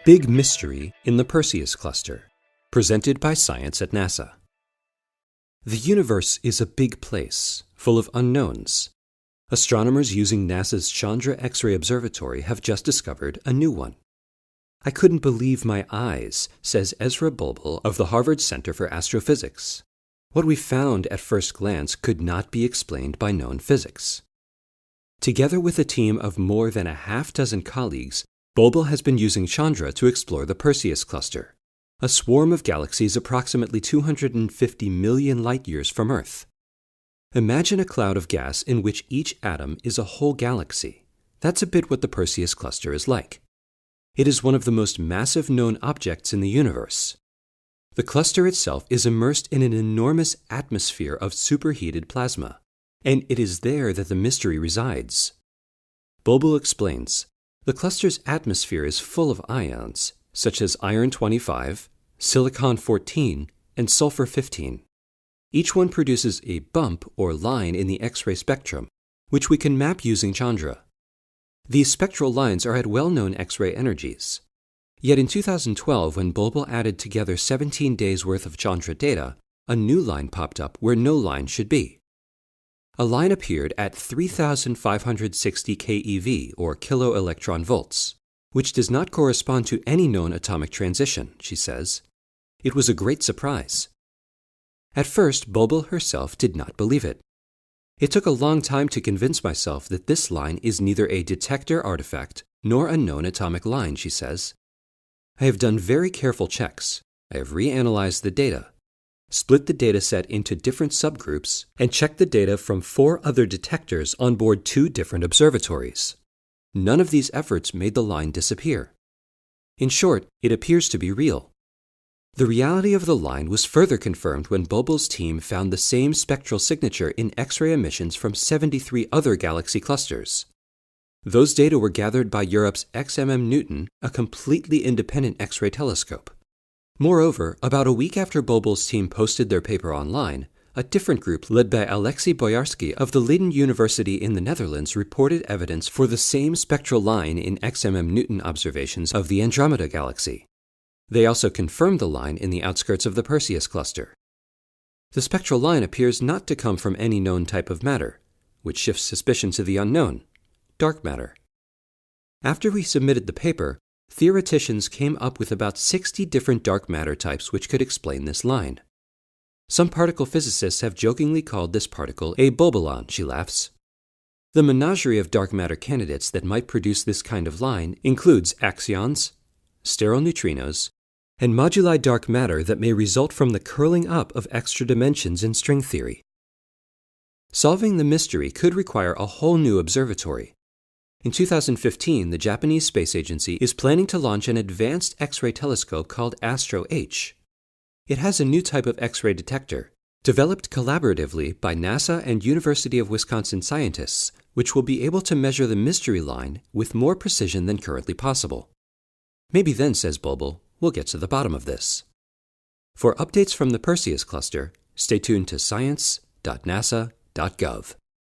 Big Mystery in the Perseus Cluster, presented by Science at NASA. The universe is a big place, full of unknowns. Astronomers using NASA's Chandra X-ray Observatory have just discovered a new one. I couldn't believe my eyes, says Ezra Bulbul of the Harvard Center for Astrophysics. What we found at first glance could not be explained by known physics. Together with a team of more than a half-dozen colleagues, Bulbul has been using Chandra to explore the Perseus cluster, a swarm of galaxies approximately 250 million light-years from Earth. Imagine a cloud of gas in which each atom is a whole galaxy. That's a bit what the Perseus cluster is like. It is one of the most massive known objects in the universe. The cluster itself is immersed in an enormous atmosphere of superheated plasma, and it is there that the mystery resides. Bulbul explains, the cluster's atmosphere is full of ions, such as iron-25, silicon-14, and sulfur-15. Each one produces a bump or line in the X-ray spectrum, which we can map using Chandra. These spectral lines are at well-known X-ray energies. Yet in 2012, when Bulbul added together 17 days' worth of Chandra data, a new line popped up where no line should be. A line appeared at 3,560 keV, or kilo-electron volts, which does not correspond to any known atomic transition, she says. It was a great surprise. At first, Bulbul herself did not believe it. It took a long time to convince myself that this line is neither a detector artifact nor a known atomic line, she says. I have done very careful checks. I have reanalyzed the data, split the dataset into different subgroups, and checked the data from 4 other detectors on board 2 different observatories. None of these efforts made the line disappear. In short, it appears to be real. The reality of the line was further confirmed when Bulbul's team found the same spectral signature in X-ray emissions from 73 other galaxy clusters. Those data were gathered by Europe's XMM Newton, a completely independent X-ray telescope. Moreover, about a week after Bulbul's team posted their paper online, a different group led by Alexei Boyarsky of the Leiden University in the Netherlands reported evidence for the same spectral line in XMM Newton observations of the Andromeda galaxy. They also confirmed the line in the outskirts of the Perseus cluster. The spectral line appears not to come from any known type of matter, which shifts suspicion to the unknown, dark matter. After we submitted the paper, theoreticians came up with about 60 different dark matter types which could explain this line. Some particle physicists have jokingly called this particle a bulbulon, she laughs. The menagerie of dark matter candidates that might produce this kind of line includes axions, sterile neutrinos, and moduli dark matter that may result from the curling up of extra dimensions in string theory. Solving the mystery could require a whole new observatory. In 2015, the Japanese Space Agency is planning to launch an advanced X-ray telescope called ASTRO-H. It has a new type of X-ray detector, developed collaboratively by NASA and University of Wisconsin scientists, which will be able to measure the mystery line with more precision than currently possible. Maybe then, says Bulbul, we'll get to the bottom of this. For updates from the Perseus cluster, stay tuned to science.nasa.gov.